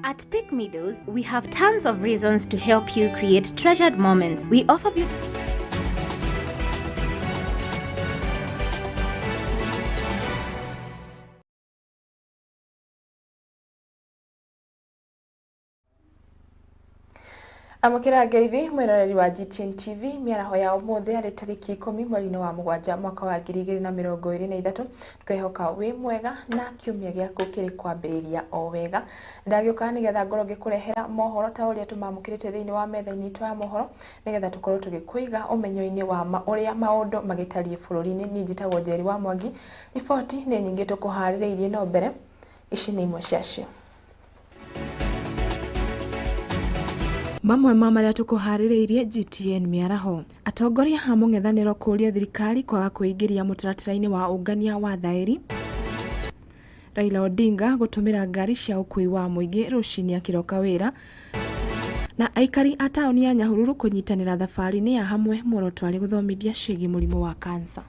At Peak Meadows, we have tons of reasons to help you create treasured moments. We offer beautiful... Amukira ngeithi mwiroreri wa GTN TV miaraho ya umuthi ari tariki 10 mweri wa mugwanja mwaka wa 2023 twihoka wi mwega na kiumia giaku kiri kwambiriria o wega ndagiuka nigetha ngoro gikurehera mohoro ta uria tumamukirite thiini wa metha-ini itu ya mohoro nigetha tukorwo tugikuiga umenyo-ini wa uria maundu magitarie bururi-ini ni njitagwo Njeri wa Mwangi. Riboti ni nyingi tukuhaririirie no mbere ici ni imwe ciacio. Mamwe maria tukuhaririirie GTN miaraho atongoria ha mung'ethaniro kuria thirikari kwaga kuingiria mutaratara-ini wa ungania wa thairi. Raila Odinga gutumira ngari cia ukui wa muingi rucini akiroka wira, na aikari a tauni ya Nyahururu kunyitanira thabari-ini ya hamwe muoroto ari guthomithia ciigi murimu wa kansa.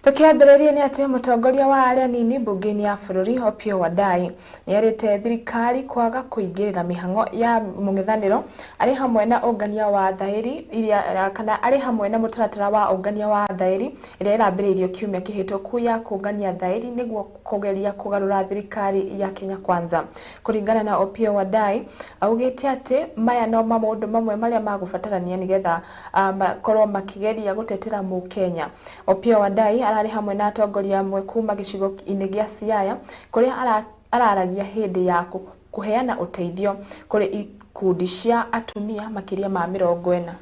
Tukiambĩrĩria ni ati mutongoria wa aria nini bunge-ini ya bururi Opiyo Wandayi ni arite thirikari kwaga kuingirira mihang'o ya mung'ethaniro ari hamwe na ungania wa thairi iria kana ari hamwe na mutaratara wa ungania wa thairi iria irambĩrĩirio kiumia kihituku ya kungania thairi niguo kugeria kugarura thirikari ya Kenya Kwanza. Kuringana na Opiyo Wandayi augite ati maya no maundu mamwe maria magubatarania nigetha makorwo makigeria gutetera mu Kenya. Opiyo Wandayi arari hamwe na atongoria amwe kuma gicigo-ini gia Siaya kuria araragia hindi ya kuheana uteithio kuri ikundi cia atumia makiria ma 40.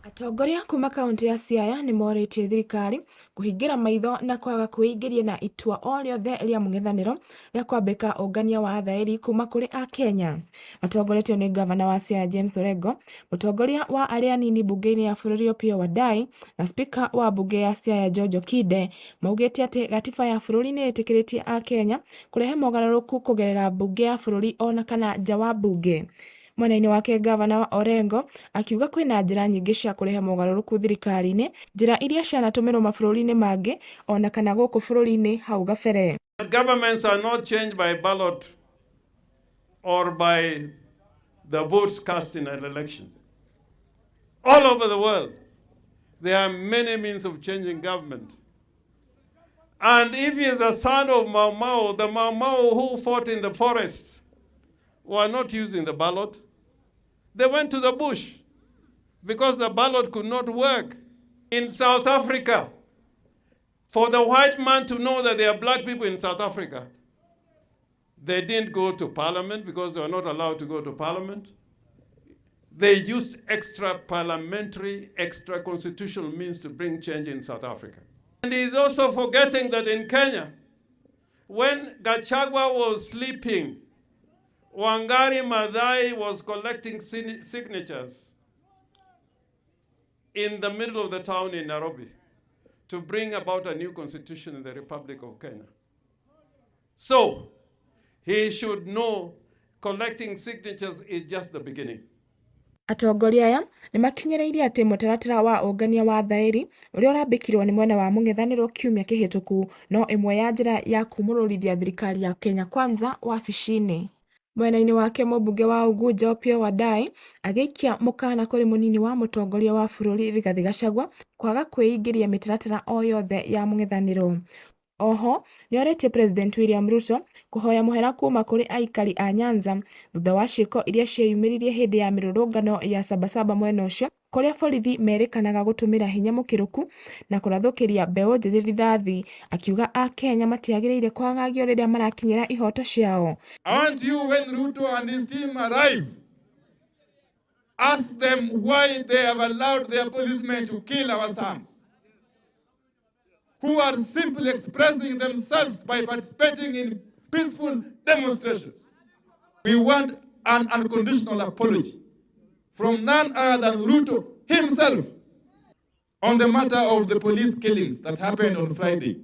Atongoria kuma kaunti ya Siaya ni moritie thirikari kuhingira maitho na kwaga kuingiria na itua o riothe ria mung'ethaniro ria kwambika ungania wa thairi kuma kuri a Kenya. Atongoretio ni gavana wa Siaya James Orengo, mutongoria wa aria nini bunge-ini ya bururi Opiyo Wandayi na speaker wa bunge ya Siaya George Okinde maugite ati gatiba ya bururi ni itikiritie a Kenya kurehe mogaruruku kugerera bunge ya bururi ona kana nja wa bunge. Mwena-ini wake gavana wa Orengo akiuga kwina njira nyingi cia kurehe mogaruruku thirikari-ini, njira iria cianatumirwo mabũrũri-inĩ mangĩ ona kana gũkũ bũrũri-inĩ hau gabere. Governments are not changed by ballot or by the votes cast in an election. All over the world, there are many means of changing government. And if he is a son of Mau Mau, the Mau Mau who fought in the forest were not using the ballot. They went to the bush because the ballot could not work. In South Africa, for the white man to know that there are black people in South Africa, they didn't go to parliament because they were not allowed to go to parliament. They used extra parliamentary, extra constitutional means to bring change in South Africa. And he's also forgetting that in Kenya, when Gachagua was sleeping, Wangari Maathai was collecting signatures in the middle of the town in Nairobi to bring about a new constitution in the Republic of Kenya. So, he should know collecting signatures is just the beginning. Atongoria aya ni makinyiriirie ati mutaratara wa ungania wa thairi uria urambikirwo ni mwena wa mung'ethaniro kiumia kihituku no imwe ya njira ya kumururithia thirikari ya Kenya Kwanza wabici-ini. Mwena-ini wake mubunge wa Ugunja Opiyo Wandayi agiikia mukana kuri munini wa mutongoria wa bururi Rigathi Gachagua kwaga kwĩingĩria mitaratara o yothe ya mung'ethaniro. Oho ni oretie President William Ruto kuhoya muhera kuma kuri aikari a Nyanza thutha wa ciiko iria cieyumĩririe hindi ya mirurungano ya Sabasaba mwena ucio kuria borithi merĩkanaga gutumira hinya mukiruku na kurathukiria mbeũ njĩthĩ rithathi, akiuga a Kenya matiagĩrĩire kwagagio rĩrĩa marakinyĩra ihoto ciao. I want you, when Ruto and his team arrive, ask them why they have allowed their policemen to kill our sons, who are simply expressing themselves by participating in peaceful demonstrations. We want an unconditional apology from none other than Ruto himself on the matter of the police killings that happened on Friday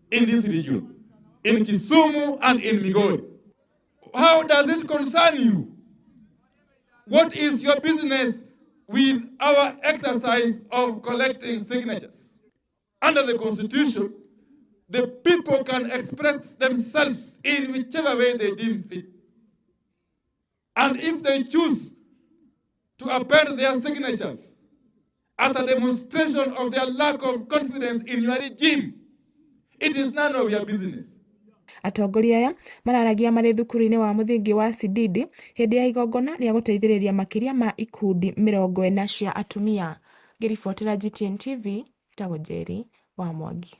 in this region, in Kisumu and in Migori. How does it concern you? What is your business with our exercise of collecting signatures? under the Constitution, the people can express themselves in whichever way they deem fit. And if they choose to append their signatures as a demonstration of their lack of confidence in your regime, it is none of your business. Atongoria aya mararagia marĩ thukuru-inĩ wa mũthingi wa Sididi hĩndĩ ya igongona rĩa gũteithĩrĩria makĩria ma ikundi 40 cia atumia. Ngĩribotera GTN TV, Tagwo Njeri wa Mwangi.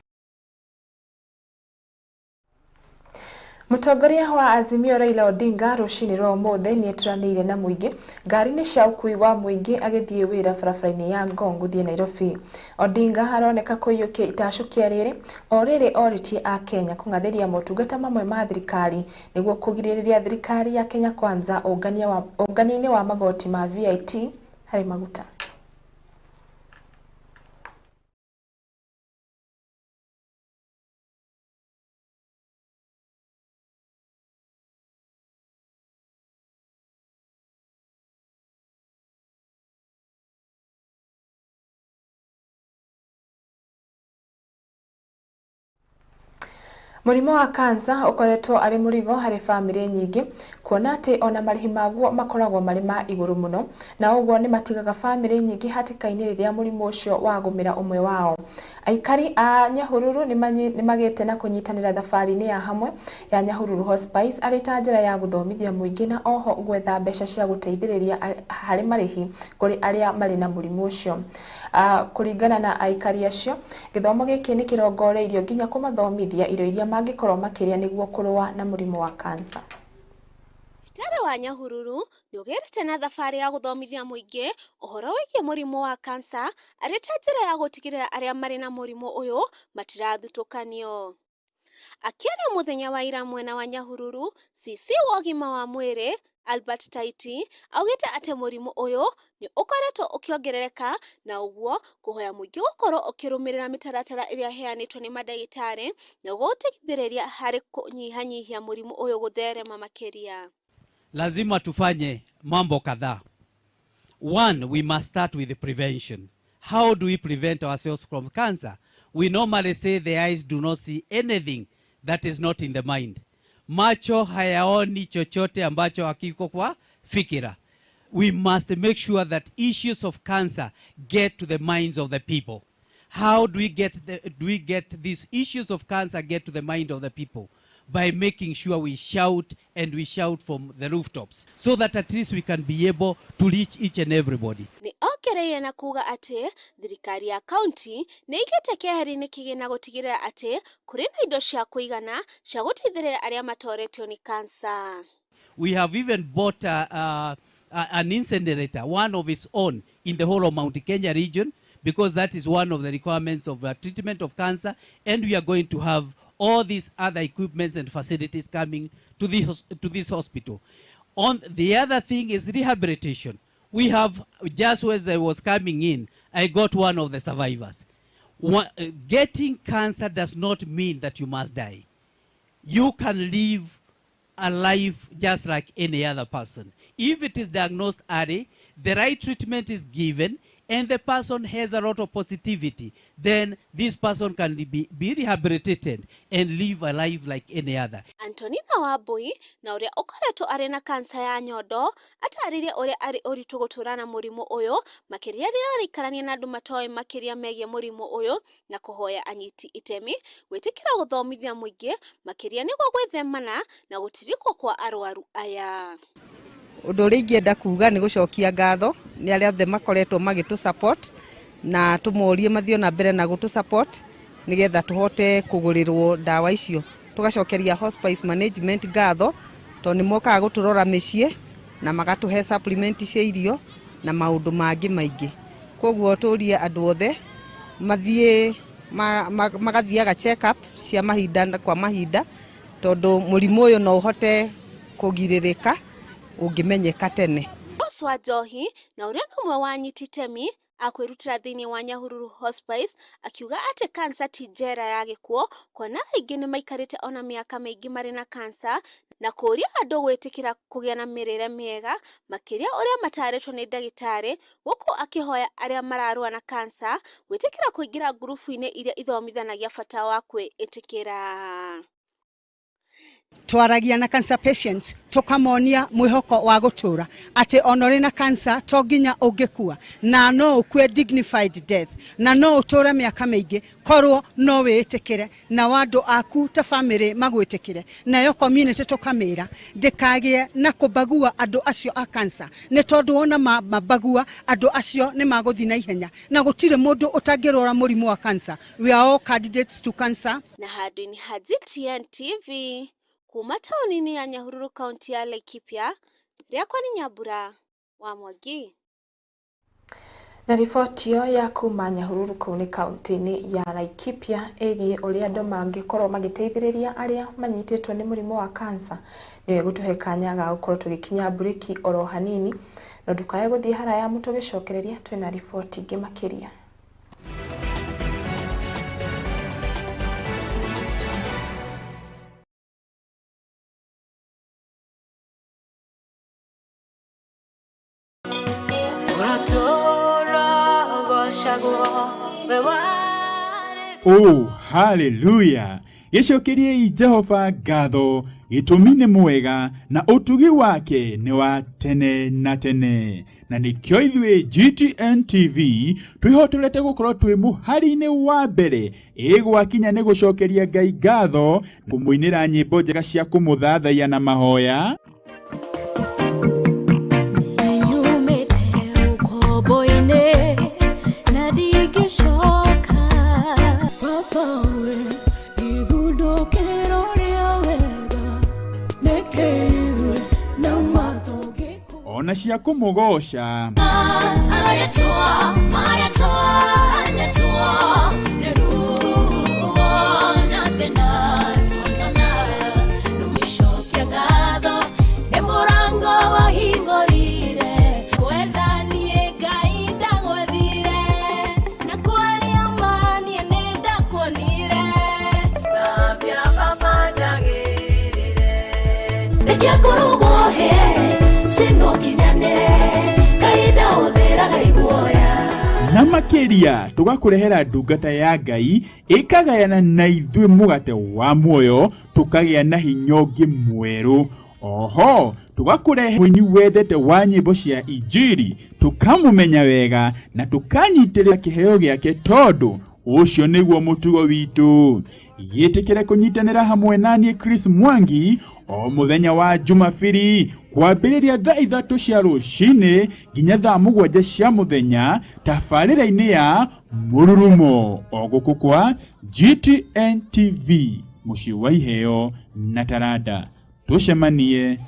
Mũtongoria wa Azimio Raila Odinga rũcinĩ rwa ũmũthĩ nĩ eturanĩire na mũingĩ ngari-inĩ cia ũkui wa mũingĩ agĩthiĩ wĩra barabara-inĩ ya Ngong gũthiĩ Nairobi. Odinga aroneka kũiyũkia itacũkia rĩrĩ o rĩrĩ oritie a Kenya kũng'athĩria motungata mamwe ma thirikari nĩguo kũgirĩrĩria thirikari ya Kenya Kwanza ũngania-inĩ wa magoti ma VAT harĩ maguta. Mũrimũ wa kansa ũkoretwo arĩ mũrigo harĩ famĩlĩ nyingĩ kuona atĩ ona marĩhi maguo makoragwo marĩ ma igũrũ mũno na ũguo nĩ matigaga famĩlĩ nyingĩ hatĩka-inĩ rĩrĩa mũrimũ ũcio wagũmĩra ũmwe wao. Aikari a Nyahururu nĩ magĩte na kũnyitanĩra thabarĩ-inĩ ya hamwe ya Nyahururu Hospice arĩ ta njĩra ya gũthomithia mũingĩ na oho gwetha mbeca cia gũteithĩrĩria harĩ marĩhi kũrĩ arĩa marĩ na mũrimũ ũcio. Kũringana na aikari acio, gĩthomo gĩkĩ nĩ kĩrongoreirio nginya kũmathomithia irio iria mangĩkorwo makĩrĩa nĩguo kũrũa na mũrimũ wa kansa. Thibitarĩ wa Nyahururu nĩ ũgĩrĩte na thabarĩ ya gũthomithia mũingĩ ũhoro wĩgiĩ mũrimũ wa kansa arĩ ta njĩra ya gũtigĩrĩra arĩa marĩ na mũrimũ ũyũ matirathutũkanio. Akĩaria mũthenya wa ira mwena wa Nyahururu, CC wa ũgima wa mwĩrĩ Albert Taiti augĩte atĩ mũrimũ ũyũ nĩ ũkoretwo ũkĩongerereka na ũguo kũhoya mũingĩ gũkorwo ũkĩrũmĩrĩra mĩtaratara ĩrĩa heanĩtwo nĩ mandagĩtarĩ na gũteithĩrĩria harĩ kũnyihanyihia mũrimũ ũyũ gũtherema makĩria. Lazima tufanye mambo kadhaa. One, we must start with the prevention. How do we prevent ourselves from cancer? We normally say the eyes do not see anything that is not in the mind. Macho hayaoni chochote ambacho hakiko kwa fikira. We must make sure that issues of cancer get to the minds of the people. How do we get these issues of cancer get to the mind of the people? By making sure we shout and we shout from the rooftops so that at least we can be able to reach each and everybody. Nĩ ongereire na kuga atĩ thirikari ya kaunti nĩ ĩigĩte keheri-inĩ kĩgĩna gũtigĩrĩra atĩ kũrĩ na indo cia kũigana cia gũteithĩrĩria arĩa matoretio ni kansa. We have even bought an incinerator, one of its own, in the whole of Mount Kenya region, because that is one of the requirements of treatment of cancer, and we are going to have all these other equipments and facilities coming to this hospital. On the other thing is rehabilitation. We have, just as I was coming in, I got one of the survivors. Getting cancer does not mean that you must die. You can live a life just like any other person. If it is diagnosed early, the right treatment is given, and the person has a lot of positivity, then this person can be rehabilitated and live a life like any other. Antonina Wambui na ũrĩa ũkoretwo arĩ na kansa ya nyondo atarĩria ũrĩa arĩ ũritũ gũtũra na mũrimũ ũyũ makĩria rĩrĩa arĩkarania na andũ matoĩ makĩria megiĩ mũrimũ ũyũ na kũhoya anyiti itemi gwĩtĩkĩra gũthomithia mũingĩ makĩria nĩguo gwĩthemana na gũtirikwo kwa arwaru aya. Ũndũ ũrĩa ingĩenda kuga nĩ gũcokia ngatho nĩ arĩa othe makoretwo magĩtũ support na tũmorie mathiĩ na mbere na gũtũ support nĩgetha tũhote kũgũrĩrwo ndawa icio. Tũgacokeria Hospice Management ngatho tondũ nĩ mokaga gũtũrora mĩciĩ na magatũhe supplement cia irio na maũndũ mangĩ maingĩ. Koguo tũrie andũ othe mathiĩ magathiaga check up cia mahinda kwa mahinda tondũ mũrimũ ũyũ no ũhote kũgirĩrĩka ũngĩmenyeka tene. Oswa Johi na ũrĩa ũmwe wa anyiti itemi akwĩrutĩra thĩinĩ wa Nyahururu Hospice akiuga atĩ kansa ti njera ya gĩkuũ kuona aingĩ nĩ maikarĩte ona mĩaka mĩingĩ marĩ na kansa na kũria andũ gwĩtĩkĩra kũgĩa na mĩrĩre mĩega makĩria ũrĩa matarĩtwo nĩ ndagĩtarĩ, gũkũ akĩhoya arĩa mararũa na kansa gwĩtĩkĩra kũingĩra ngurubu-inĩ iria ithomithanagia bata wa kwĩĩtĩkĩra. Twaragia na cancer patients tukamonia mwihoko wa gutura ati onore na cancer to nginya ungikua na no ukue dignified death na no uture miaka mingi korwo no wiitikire na wandu aku ta family magwitikire na yo community tukamira ndikagie na kubagua andu acio a cancer ni tondu ona mabagua andu acio ni maguthi na ihenya na gutire mundu utangirora murimu wa cancer. We are all candidates to cancer. Na handu-inĩ ha GTN TV kuma taũni-inĩ ya Nyahururu kaunti ya Laikipia, rĩakwa nĩ Nyambura wa Mwangi. Na riboti yo ya kuma Nyahururu kũu nĩ kaunti-inĩ ya Laikipia ĩgiĩ ũrĩa andũ mangĩkorwo magĩteithĩrĩria arĩa manyitĩtwo nĩ mũrimũ wa kansa nĩwe gũtũhe kanya ga gũkorwo tũgĩkinya burĩki oro hanini, na ndũkae gũthiĩ haraya mũtũgĩcokereria twĩna riboti ingĩ makĩria. Oh, hallelujah! Gĩcokeriei Jehova ngatho, gĩtũmi nĩ mwega na ũtugi wake nĩ wa tene na tene. Na nĩkĩo ithuĩ GTN TV twĩhotorete gũkorwo twĩ mũhari-inĩ wa mbere ĩgwakinya nĩ gũcokeria Ngai ngatho na kũmũinĩra nyĩmbo njega cia kũmũthathaiya na mahoya. Ona cia kũmũgoca na makĩria tũgakũrehera ndungata ya Ngai ĩkagayana na ithuĩ mũgate wa muoyo tũkagĩa na hinya ũngĩ mwerũ. Oho tũgakũrehe mũini wendete wa nyĩmbo cia injiri tũkamũmenya wega na tũkanyitĩrĩra kĩheo gĩake tondũ ũcio nĩguo mũtugo witũ. Gĩtĩkĩre kũnyitanĩra hamwe naniĩ Chris Mwangi o mũthenya wa Jumapili kwambĩrĩria thaa 3 cia rũcinĩ nginya thaa 7 cia mũthenya tabarĩra-inĩ ya Mũrurumo o gũkũ kwa GTN TV, mũciĩ wa iheo na taranda. Tũcemanie.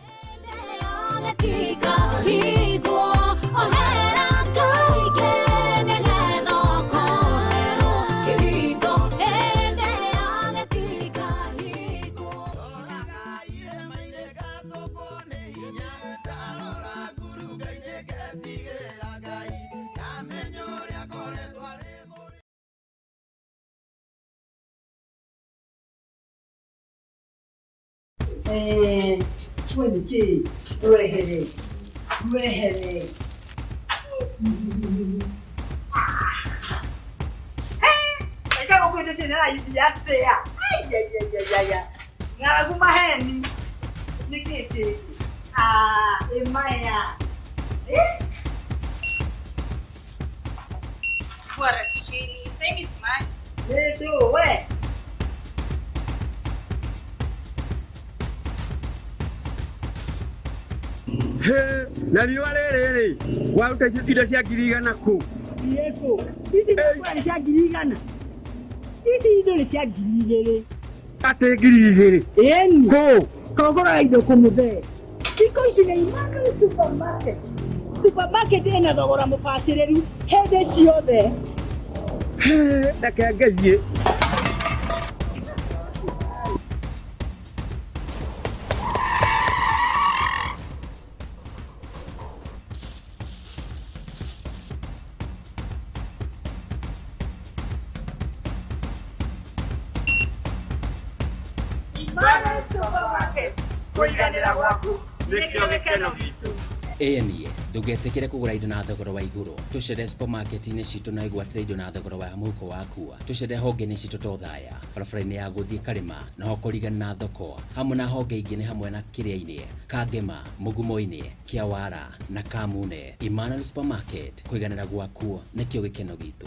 Na riũa rĩrĩ waruta indo cia 100 kũ? Yeko, ici kwa cia 100. Ici indo ni cia 200. Ate 200. Eni. Kũ? Kogora indo kũmũthe. Iko ici nĩ imaka supermarket. Supermarket ĩna thogora mũbacĩrĩru hĩndĩ ciothe. Reke ngathiĩ. Supermarket. kũiganĩra gwaku nĩkĩo gĩkeno gitũ. Enie ndũgetĩkĩre kũgũra indo na thogora wa igũrũ. Tũcere supermarket-inĩ citũ na igwatĩre indo na thogora wa mũhuko wakua. Tũcere honge-inĩ citũ ta Othaya, barabara-inĩ ya gũthiĩ Karĩma na ho kũrigana na thoko. Hamwe na honge ingĩ nĩ hamwe na Kĩrĩa-inĩ, Kangema, Mũgumo-inĩ, Kĩawara na Kamune. Emmanuel Supermarket, kũiganĩra gwaku nĩkĩo gĩkeno gitũ.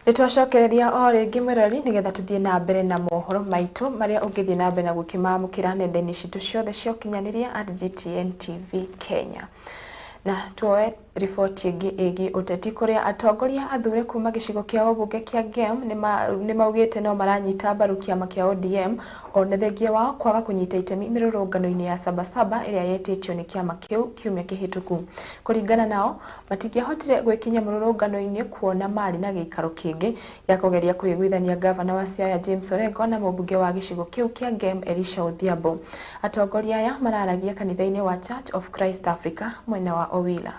Nitwacokereria o rĩngĩ mwĩrori nĩgetha tũthiĩ na mbere na mohoro maitũ marĩa ũngĩthiĩ na mbere na gũkĩmamũkĩra nenda-inĩ citũ ciothe cia ũkinyanĩria at GTN TV Kenya. Na tuoe riboti ĩngĩ ĩgiĩ ũteti kũrĩa atongoria athure kuma gĩcigo kĩa ũmbunge kĩa Gem nĩ maugĩte no maranyita mbaru kĩama kĩa ODM ona thengia wao kwaga kũnyita itemi mĩrũrũngano-inĩ ya Sabasaba ĩrĩa yetĩtio nĩ kĩama kĩu kiumia kĩhĩtũku. Kũringana nao matingĩahotire gwĩkinya mũrũrũngano-inĩ kuona marĩ na gĩikaro kĩngĩ gĩa kũgeria kũiguithania gavana wa Siaya James Orengo na mũmbunge wa gĩcigo kĩu kĩa Gem Elisha Odhiambo. Atongoria aya mararagia kanitha-inĩ wa Church of Christ Africa mwena wa Owila.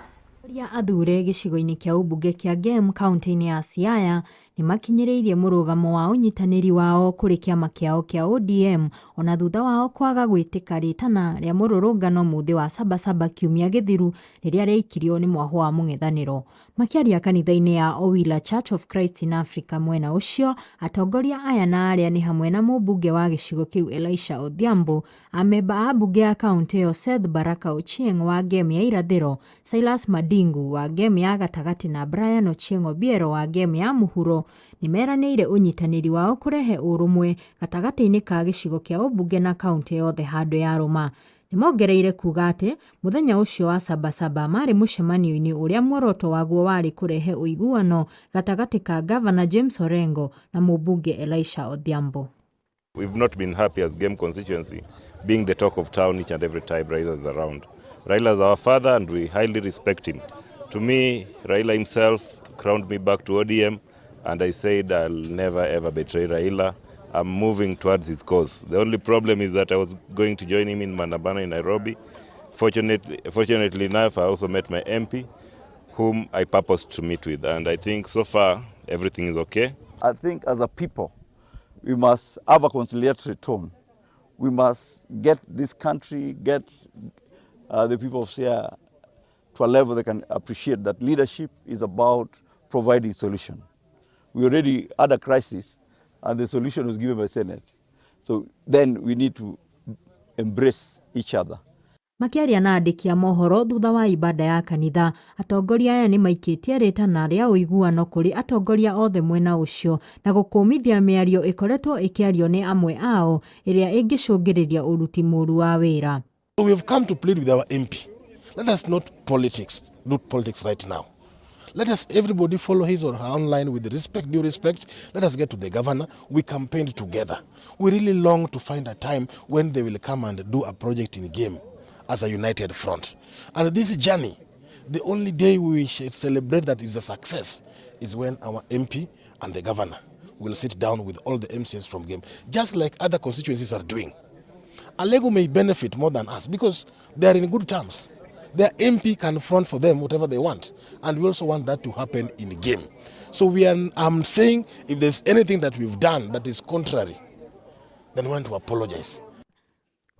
Athure gĩcigo-inĩ kĩa ũmbunge kĩa Gem kaunti-inĩ ya Siaya nĩ makinyĩrĩirie mũrũgamo wa ũnyitanĩri wao kũrĩ kĩama kĩao kĩa ODM ona thutha wao kwaga gwĩtĩka rĩtana rĩa mũrũrũngano mũthĩ wa Sabasaba kiumia gĩthiru rĩrĩa rĩaikirio nĩ mwahũ wa mũng'ethanĩro. Makĩaria kanitha-inĩ ya Owila Church of Christ in Africa mwena ũcio, atongoria aya na arĩa nĩ hamwe na mũmbunge wa gĩcigo kĩu Elisha Odhiambo, amemba a mbunge ya kaunti ĩyo Seth Baraka Ochieng wa Gem ya irathĩro, Silas Madingu wa Gem ya gatagatĩ na Brian Ochieng Obiero wa Gem ya mũhuro nĩ meranĩire ũnyitanĩri wao kũrehe ũrũmwe gatagatĩ-inĩ ka gĩcigo kĩa ũmbunge na kaunti yothe handũ ya Roma. Nĩmongereire kuga atĩ mũthenya ũcio wa Sabasaba marĩ mũcemanio-inĩ ũrĩa muoroto waguo warĩ kũrehe ũiguano gatagatĩ ka Governor James Orengo na mũmbunge Elisha Odhiambo. We've not been happy as Gem constituency being the talk of town each and every time Raila is around. Raila is our father and we highly respect him. To me, Raila himself crowned me back to ODM and I said I'll never ever betray Raila. I'm moving towards his cause. The only problem is that I was going to join him in Mandamano in Nairobi. Fortunately enough, I also met my MP, whom I purposed to meet with. And I think so far, everything is okay. I think as a people, we must have a conciliatory tone. We must get this country, get the people of Siaya to a level they can appreciate that leadership is about providing solution. We already had a crisis, and the solution was given by Senate. So then we need to embrace each other. Makĩaria na andĩki a mohoro thutha wa ibada ya kanitha, atongoria aya nĩ maikĩtie rĩtana rĩa ũiguano kũrĩ atongoria othe mwena ũcio na gũkũmithia mĩario ĩkoretwo ĩkĩario nĩ amwe ao ĩrĩa ĩngĩcũngĩrĩria ũruti mũru wa wĩra. We have come to plead with our MP. Let us not do politics right now. Let us, everybody follow his or her own line with respect, due respect. Let us get to the governor. We campaigned together. We really long to find a time when they will come and do a project in Gem as a united front. And this journey, the only day we should celebrate that is a success is when our MP and the governor will sit down with all the MCs from Gem, just like other constituencies are doing. Alego may benefit more than us because they are in good terms. Their MP can front for them whatever they want. And we also want that to happen in the Gem. So I'm saying if there's anything that we've done that is contrary, then we want to apologize.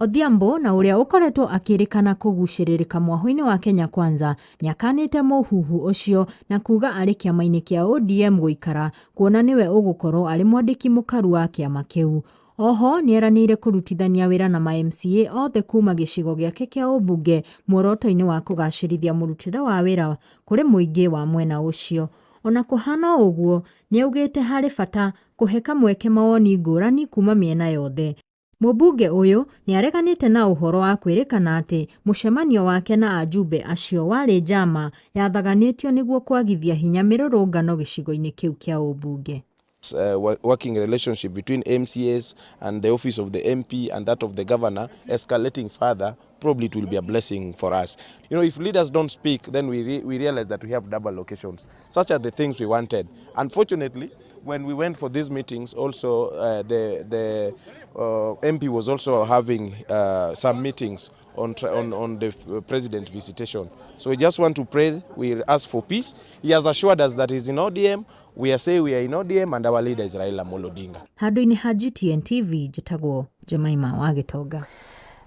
Odhiambo na ũrĩa ũkoretwo akĩrĩkana kũgucĩrĩrĩka mwahũ-inĩ wa Kenya Kwanza nĩakanĩte mũhuhu ũcio na kuga arĩ kĩama-inĩ kĩa ODM gũikara kuona nĩwe ũgũkorwo arĩ mwandĩki mũkaru wa kĩama kĩu. Oho nĩeranĩire kũrutithania wĩra na ma-MCA othe kuma gĩcigo gĩake kĩa ũmbunge muoroto-inĩ wa kũgacĩrithia mũrutĩre wa wĩra kũrĩ mũingĩ wa mwena ũcio. Ona kũhana ũguo nĩaugĩte harĩ bata kũhe kamweke mawoni ngũrani kuma mĩena yothe. Mũmbunge ũyũ nĩareganĩte na ũhoro wa kwĩrĩkana atĩ mũcemanio wake na ajumbe acio warĩ njama yathaganĩtio nĩguo kwagithia hinya mĩrũrũngano gĩcigo-inĩ kĩu kĩa ũmbunge. Working relationship between MCAs and the office of the MP and that of the governor escalating further probably it will be a blessing for us. You know, if leaders don't speak, then we realize that we have double locations. Such are the things we wanted. Unfortunately, when we went for these meetings, also the MP was also having some meetings on the president visitation. So we just want to pray, we ask for peace. He has assured us that he's in ODM, we are saying we are in ODM, and our leader is Raila Amolo Odinga. Handũ-inĩ ha GTN TV njĩtagwo Jemima wa Gĩtonga.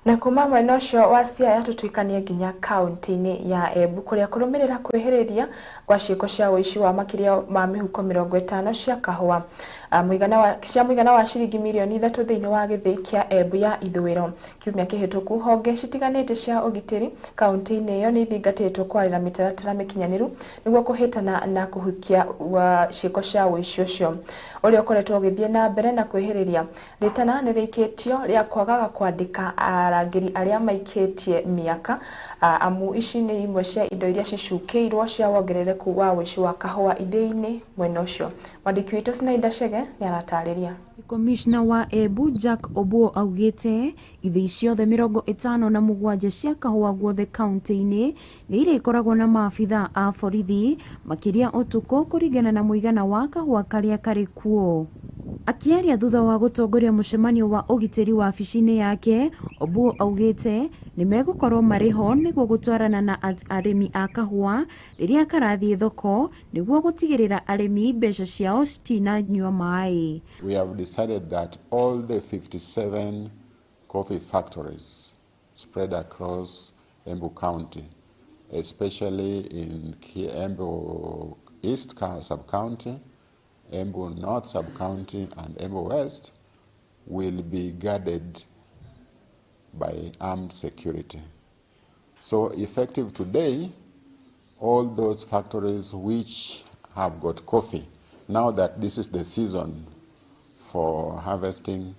Na kuma mwena ũcio wa Siaya tũtuĩkanie nginya kaunti-inĩ ya Embu kũrĩa kũrũmĩrĩra kwĩhĩrĩria kwa ciĩko cia ũici wa makĩria ma mĩhuko 50 cia kahũa. Mũigana wa ciringi mirioni 3 thĩinĩ wa gĩthĩi kĩa Embu ya ithũĩro. Kiumia kĩhĩtũku honge citiganĩte cia ũgitĩri kaunti-inĩ ĩyo nĩ ithingatĩtwo kwarĩra mĩtaratara mĩkinyanĩru nĩguo kũhĩtana na kũhukia ciĩko cia ũici ũcio. Ũrĩa ũkoretwo ũgĩthiĩ na mbere na kwĩhĩrĩria rĩtana nĩ rĩikĩtio rĩa kwagaga kwandĩka arangĩri arĩa maikĩtie mĩaka amu ici nĩ imwe cia indo iria cicukĩirwo cia wongerereku wa ũici wa kahũa ithĩi-inĩ mwena ũcio. Mwandĩki witũ Sinaida Chege nĩ aratarĩria. Komishna wa Embu Jack Obuo augĩte ithĩi ciothe 57 cia kahũa guothe kaunti-inĩ nĩ irĩkoragwo na maabitha a borithi makĩria ũtukũ kũringana na mũigana wa kahũa karĩa karĩ kuo. Akiaria thutha wa gũtongoria mũcemanio wa ũgitĩri wa wabici-inĩ yake, Obuo augĩte nĩ megũkorwo marĩ ho nĩguo gũtwarana na arĩmi a kahũa rĩrĩa karathiĩ thoko nĩguo gũtigĩrĩra arĩmi mbeca ciao citinanyua maĩ. We have decided that all the 57 coffee factories spread across Embu County, especially in Embu East Sub-County, Embu North Sub-County and Embu West will be guarded by armed security. So effective today, all those factories which have got coffee, now that this is the season for harvesting,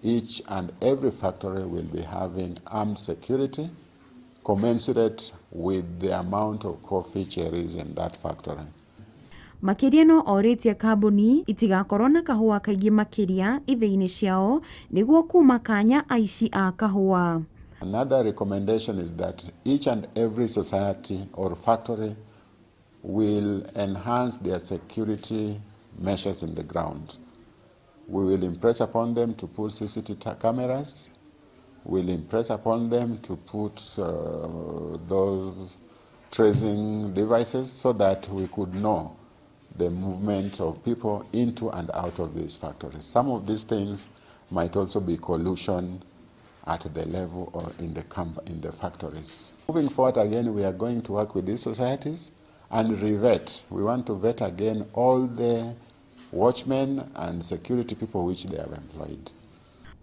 each and every factory will be having armed security commensurate with the amount of coffee cherries in that factory. Makĩria no orĩtie kambuni itigakorwo na kahũa kaingĩ makĩria ithĩi-inĩ ciao nĩguo kuma kanya aici a kahũa. Another recommendation is that each and every society or factory will enhance their security measures in the ground. We will impress upon them to put CCTV cameras. We'll impress upon them to put those tracing devices so that we could know the movement of people into and out of these factories. Some of these things might also be collusion at the level or in the factories. Moving forward again, we are going to work with these societies and revet. We want to vet again all the watchmen and security people which they have employed.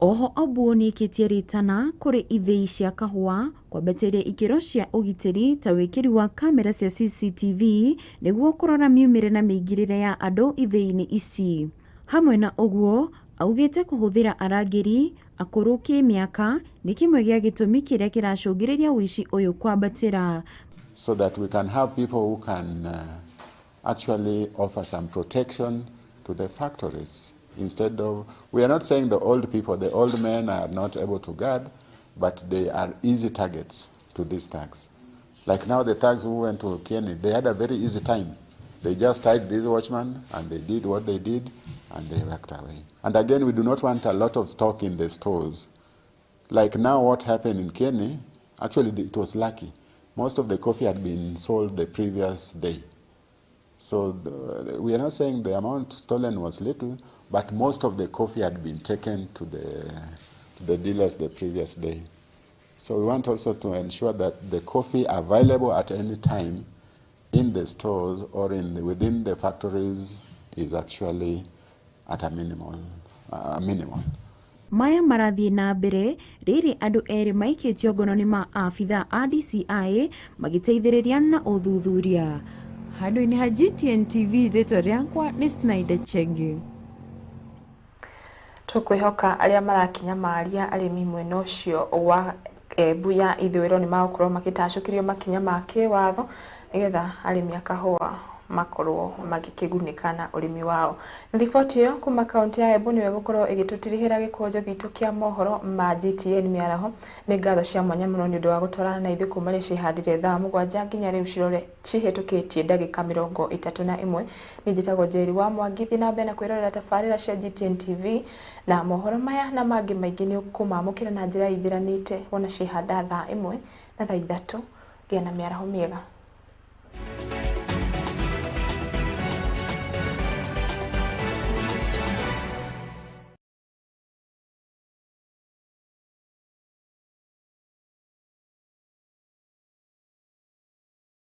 Oho Obuo nĩkĩtie rĩtana kũrĩ ithĩi cia kahũa kwambatĩria ikĩro cia ũgitĩri ta wĩkĩri wa kamera cia CCTV nĩguo kũrora miumĩre na mĩingĩrĩre ya andũ ithĩi-inĩ ici. Hamwe na ũguo, augĩte kũhũthĩra arangĩri akũrũ kĩmĩaka nĩ kĩmwe gĩa gĩtũmi kĩrĩa kĩracũngĩrĩria ũici ũyũ kwambatĩra. So that we can have people who can actually offer some protection to the factories. Instead of, we are not saying the old people, the old men are not able to guard, but they are easy targets to these thugs. Like now the thugs who went to Kieni, they had a very easy time. They just tied these watchmen and they did what they did and they walked away. And again, we do not want a lot of stock in the stores. Like now what happened in Kieni, actually it was lucky. Most of the coffee had been sold the previous day. So we are not saying the amount stolen was little, but most of the coffee had been taken to the dealers the previous day. So we want also to ensure that the coffee available at any time in the stores or within the factories is actually at a minimum. Maya marathiĩ na mbere rĩrĩ andũ erĩ maikĩtio ngono-inĩ ma abitha a DCI magĩteithĩrĩria na ũthuthuria. Handũ-inĩ ha GTN TV rĩtwa rĩakwa nĩ Sinaida Chege. Tũkwĩhoka arĩa marakinya maria arĩmi mwena ũcio wa Embu ya ithũĩro nĩ magũkorwo magĩtacũkĩrio makinya ma kĩwatho nĩgetha arĩmi a kahũa makorwo magĩkĩgunĩka na ũrĩmi wao. Riboti ĩyo kuma kaunti ya Embu nĩwe gũkorwo ĩgĩtũtirihĩra gĩkũnjo gitũ kĩa mohoro ma GTN mĩaraho. Nĩ ngatho cia mwanya mũno nĩ ũndũ wa gũtwarana na ithuĩ kuma rĩrĩa cihandire thaa 7 nginya rĩu cirore cihĩtũkĩtie ndagĩka 31. Nĩ njĩtagwo Njeri wa Mwangi, thiĩ na mbere na kwĩrorera tabarĩra cia GTN TV na mohoro maya na mangĩ maingĩ nĩ ũkũmamũkĩra na njĩra ithiranĩte wona cihanda thaa 1 na thaa 3. Gĩa na mĩaraho mĩega.